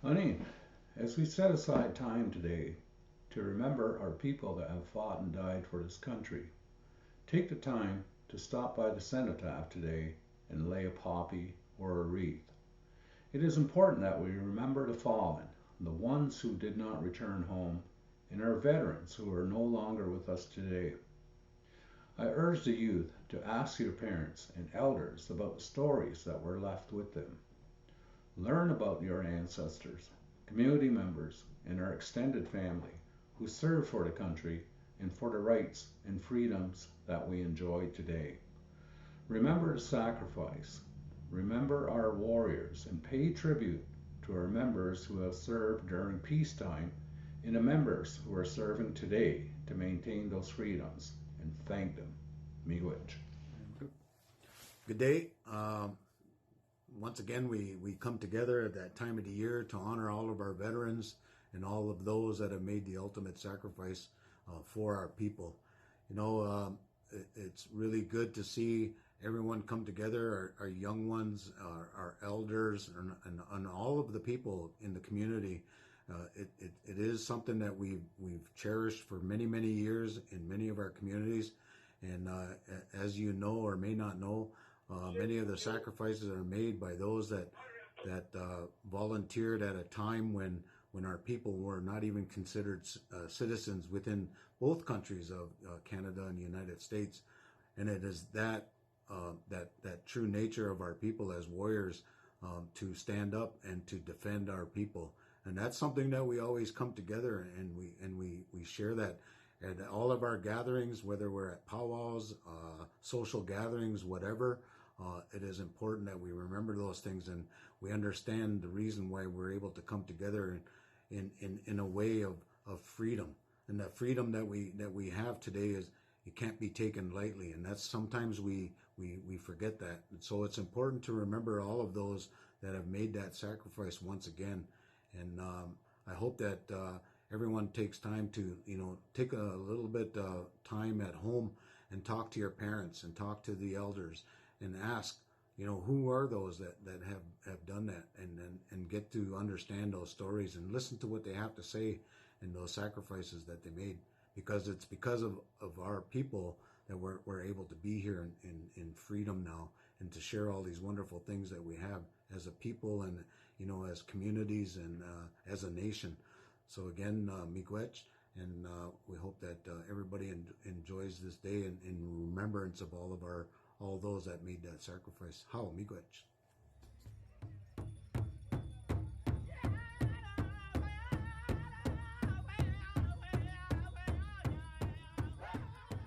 Honey, as we set aside time today to remember our people that have fought and died for this country, take the time to stop by the cenotaph today and lay a poppy or a wreath. It is important that we remember the fallen, the ones who did not return home, and our veterans who are no longer with us today. I urge the youth to ask your parents and elders about the stories that were left with them. Learn about your ancestors, community members, and our extended family who served for the country and for the rights and freedoms that we enjoy today. Remember the sacrifice. Remember our warriors and pay tribute to our members who have served during peacetime and the members who are serving today to maintain those freedoms, and thank them. Miigwech. Good day. Once again, we come together at that time of the year to honor all of our veterans and all of those that have made the ultimate sacrifice for our people. You know, it's really good to see everyone come together, our young ones, our elders, and all of the people in the community It is something that we've cherished for many, many years in many of our communities. And as you know or may not know, many of the sacrifices are made by those that volunteered at a time when our people were not even considered citizens within both countries of Canada and the United States. And it is that true nature of our people as warriors to stand up and to defend our people. And that's something that we always come together and we share that at all of our gatherings, whether we're at powwows, social gatherings, whatever. It is important that we remember those things and we understand the reason why we're able to come together in a way of freedom. And that freedom that we have today is, it can't be taken lightly, and that's sometimes we forget that. And so it's important to remember all of those that have made that sacrifice once again. And I hope that everyone takes time to take a little bit time at home and talk to your parents and talk to the elders and ask, who are those that have done that, and get to understand those stories and listen to what they have to say and those sacrifices that they made. Because it's because of our people that we're able to be here in freedom now and to share all these wonderful things that we have as a people and, as communities and as a nation. So again, miigwech, and we hope that everybody enjoys this day in remembrance of all those that made that sacrifice. How, miigwech.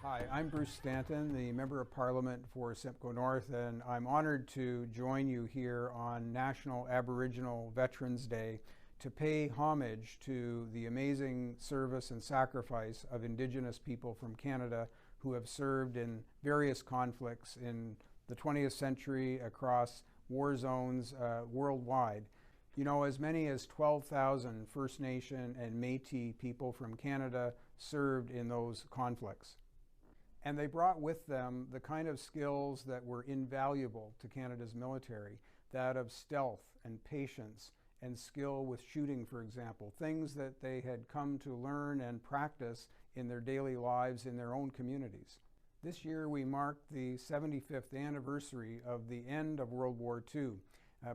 Hi, I'm Bruce Stanton, the Member of Parliament for Simcoe North, and I'm honored to join you here on National Aboriginal Veterans Day to pay homage to the amazing service and sacrifice of Indigenous people from Canada who have served in various conflicts in the 20th century across war zones worldwide. As many as 12,000 First Nation and Métis people from Canada served in those conflicts. And they brought with them the kind of skills that were invaluable to Canada's military, that of stealth and patience and skill with shooting, for example, things that they had come to learn and practice in their daily lives in their own communities. This year we marked the 75th anniversary of the end of World War II.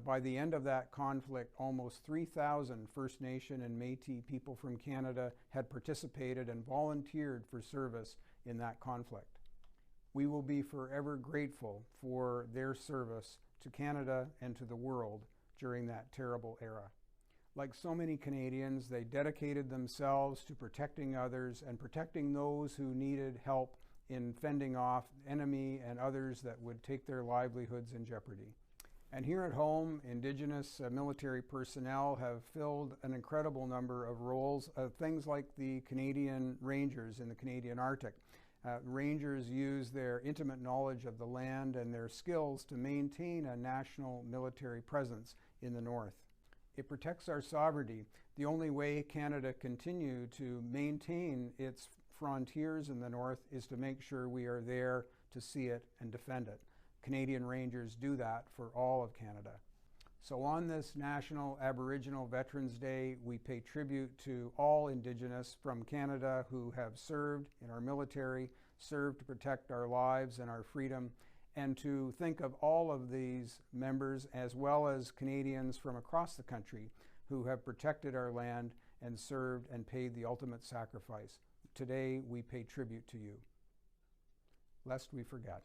By the end of that conflict, almost 3,000 First Nation and Métis people from Canada had participated and volunteered for service in that conflict. We will be forever grateful for their service to Canada and to the world during that terrible era. Like so many Canadians, they dedicated themselves to protecting others and protecting those who needed help in fending off enemy and others that would take their livelihoods in jeopardy. And here at home, Indigenous military personnel have filled an incredible number of roles, things like the Canadian Rangers in the Canadian Arctic. Rangers use their intimate knowledge of the land and their skills to maintain a national military presence in the north. It protects our sovereignty. The only way Canada continue to maintain its frontiers in the north is to make sure we are there to see it and defend it. Canadian Rangers do that for all of Canada. So on this National Aboriginal Veterans Day, we pay tribute to all Indigenous from Canada who have served in our military, served to protect our lives and our freedom, and to think of all of these members as well as Canadians from across the country who have protected our land and served and paid the ultimate sacrifice. Today, we pay tribute to you, lest we forget.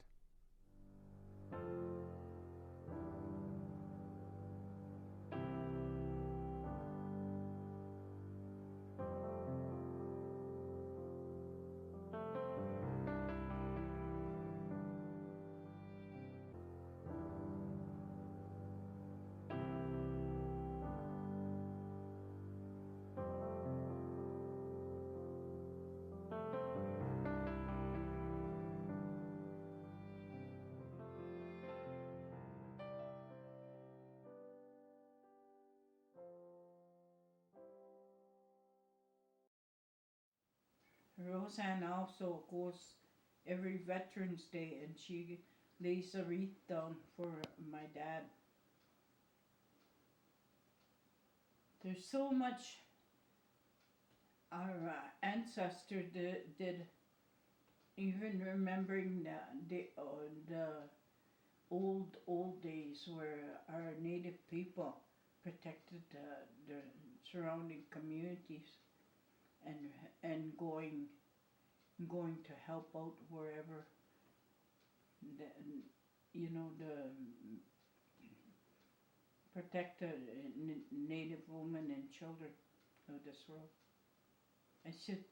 Roseanne also goes every Veterans Day and she lays a wreath down for my dad. There's so much our ancestor did even remembering the old days where our native people protected the surrounding communities and going to help out wherever the, the protect the native women and children of this world. I should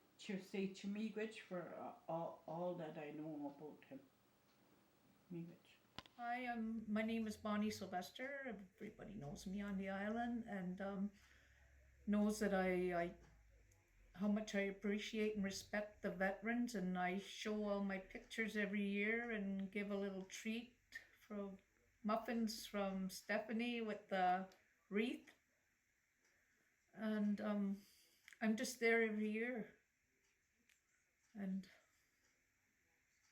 say Miigwech for all that I know about him. Miigwech. Hi, my name is Bonnie Sylvester. Everybody knows me on the island and knows that I how much I appreciate and respect the veterans, and I show all my pictures every year and give a little treat for muffins from Stephanie with the wreath. And I'm just there every year. And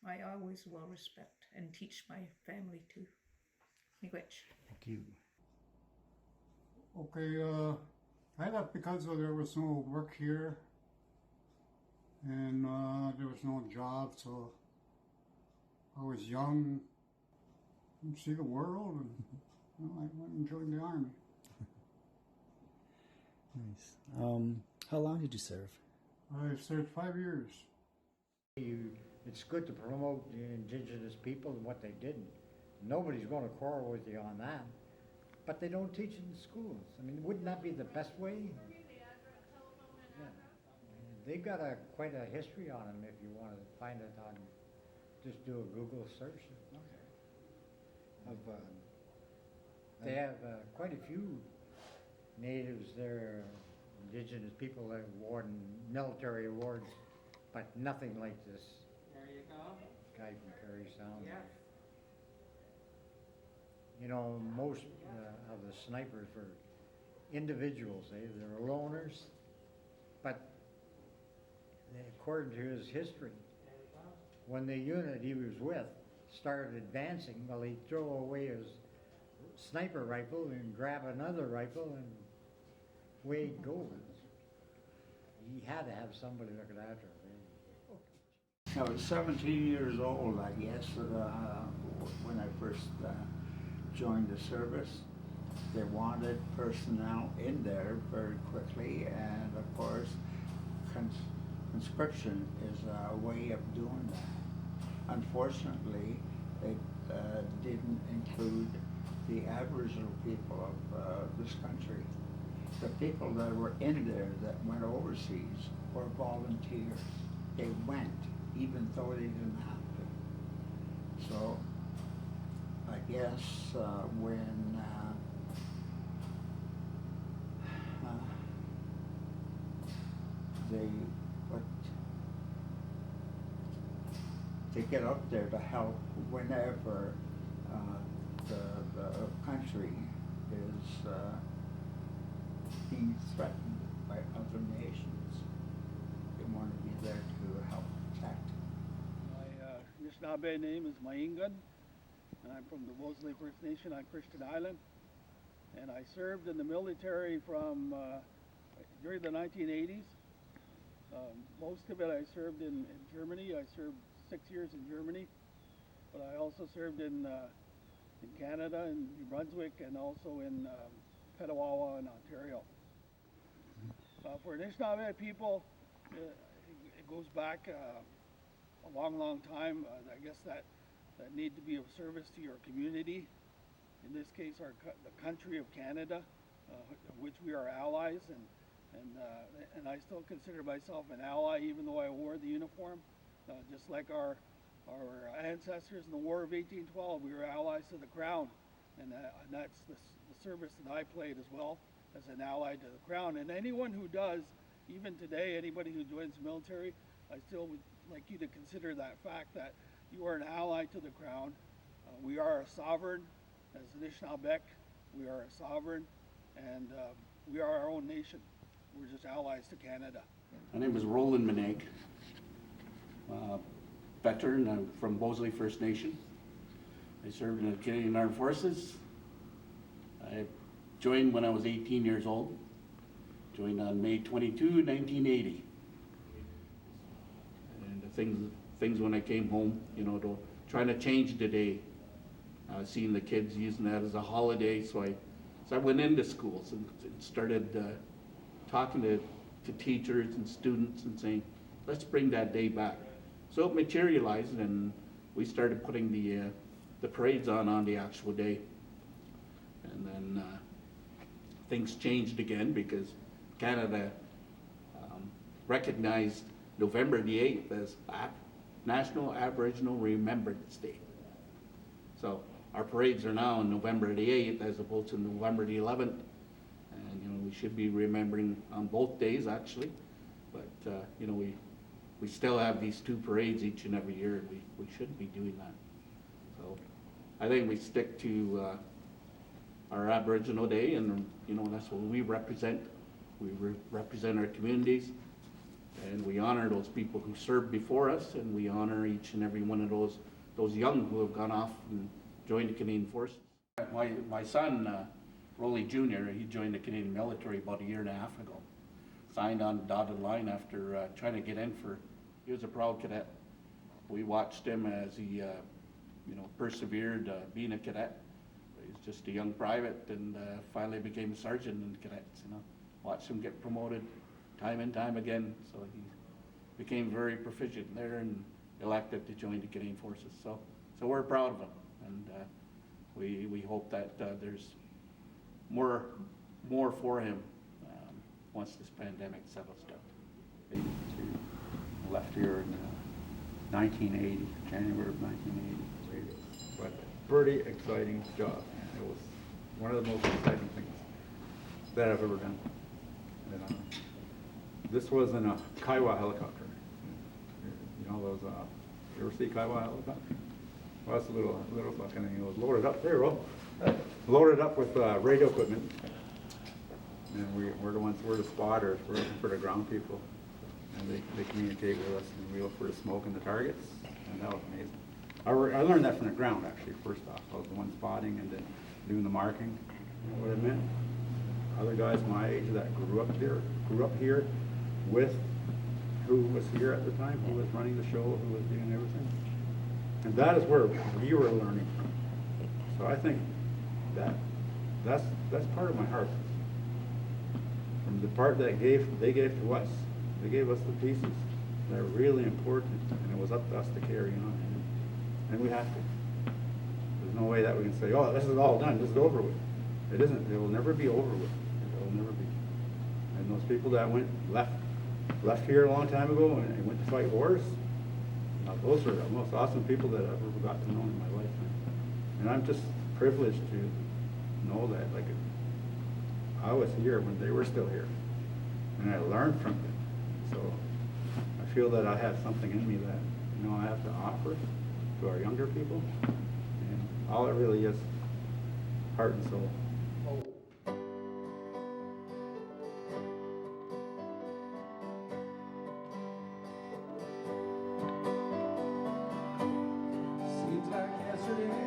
I always will respect and teach my family too. Miigwech. Thank you. Okay, I left because there was no work here and there was no job, so I was young, see the world, and I went and joined the army. Nice. How long did you serve? I served 5 years. It's good to promote the indigenous people and what they did. Nobody's going to quarrel with you on that. But they don't teach it in schools. I mean, wouldn't that be the best way? Yeah. They've got quite a history on them if you want to find it on, just do a Google search. They have quite a few natives there, indigenous people that have won military awards, but nothing like this. There you go. Guy from Curry Sound. Yes. You know, most of the snipers were individuals. They're loners, but according to his history, when the unit he was with started advancing, well, he'd throw away his sniper rifle and grab another rifle and away he'd go. He had to have somebody looking after him. I was 17 years old, I guess, when I first joined the service. They wanted personnel in there very quickly, and of course, conscription is a way of doing that. Unfortunately, it didn't include the Aboriginal people of this country. The people that were in there that went overseas were volunteers. They went, even though they didn't have to. So, I guess when they get up there to help whenever the country is being threatened by other nations. They want to be there to help protect. My Anishinaabe name is Maingan, and I'm from the Mosley First Nation on Christian Island. And I served in the military from during the 1980s. Most of it I served in Germany. I served 6 years in Germany, but I also served in Canada, in New Brunswick, and also in Petawawa in Ontario. For Anishinaabe people, it goes back a long time. I guess that need to be of service to your community. In this case, the country of Canada, which we are allies, and I still consider myself an ally, even though I wore the uniform. Just like our ancestors in the War of 1812, we were allies to the Crown, and that's the service that I played as well as an ally to the Crown. And anyone who does, even today, anybody who joins the military, I still would like you to consider that fact that you are an ally to the Crown. We are a sovereign, as Anishinaabe, we are a sovereign, and we are our own nation. We're just allies to Canada. My name is Monague. Veteran. I'm from Mosley First Nation. I served in the Canadian Armed Forces. I joined when I was 18 years old. Joined on May 22, 1980. things when I came home, you know, trying to change the day. Seeing the kids using that as a holiday, so I went into schools and started talking to teachers and students and saying, let's bring that day back. So it materialized, and we started putting the parades on the actual day. And then things changed again because Canada recognized November the 8th as National Aboriginal Remembrance Day. So our parades are now on November the 8th as opposed to November the 11th. And, you know, we should be remembering on both days, actually. But, you know, we still have these two parades each and every year, and we should be doing that. So I think we stick to our Aboriginal Day, and, you know, that's what we represent. We represent our communities, and we honor those people who served before us, and we honor each and every one of those young who have gone off and joined the Canadian Forces. My son, Roly Jr., he joined the Canadian military about 1.5 years ago. Signed on the dotted line after trying to get in he was a proud cadet. We watched him as he, you know, persevered being a cadet. He was just a young private and finally became a sergeant in cadets, you know. Watched him get promoted time and time again, so he became very proficient there and elected to join the Canadian Forces. So we're proud of him, and we hope that there's more for him once this pandemic settles down. Left here in 1980, January of 1980. But pretty exciting job. It was one of the most exciting things that I've ever done. And, this was in a Kiowa helicopter. You know those, you ever see Kiowa helicopter? Well, that's a little fucking thing. It was loaded up, there you go. Loaded up with radio equipment. And we're the spotters, we're looking for the ground people. And they communicate with us, and we look for the smoke and the targets, and that was amazing. I learned that from the ground, actually, first off. I was the one spotting and then doing the marking. You know what I meant? Other guys my age that grew up here with who was here at the time, who was running the show, who was doing everything. And that is where we were learning from. So I think that's part of my heart. From the part that they gave to us. They gave us the pieces that are really important, and it was up to us to carry on, and we have to. There's no way that we can say, oh, this is all done, this is over with. It isn't. It will never be over with. It will never be. And those people that left here a long time ago and went to fight wars, those are the most awesome people that I've ever got to know in my lifetime. And I'm just privileged to know that, like, I was here when they were still here, and I learned from them. So I feel that I have something in me that, you know, I have to offer to our younger people, and all it really is, heart and soul. Seems like yesterday.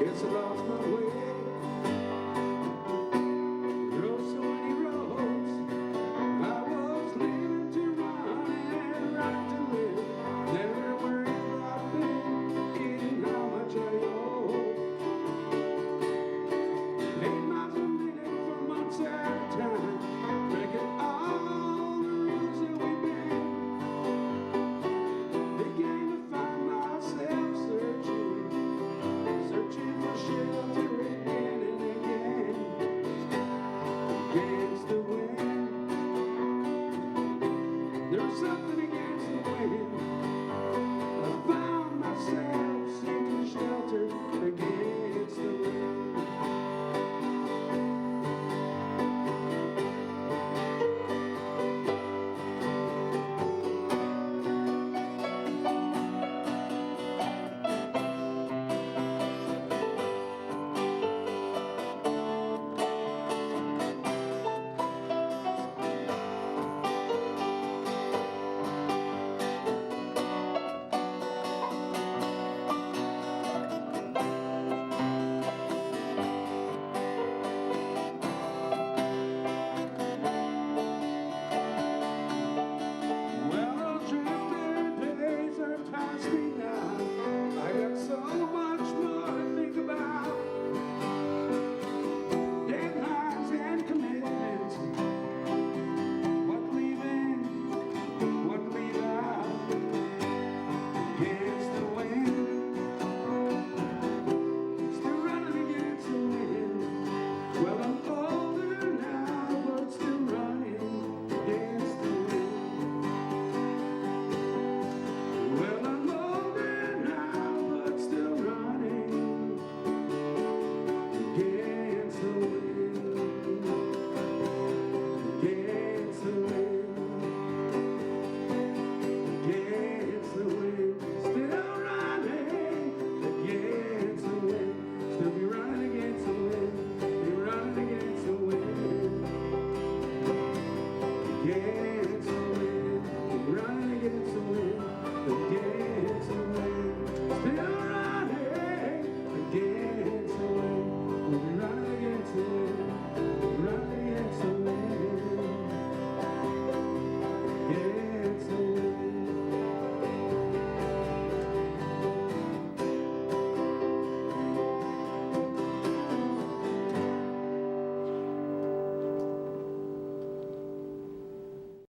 Guess I lost my way.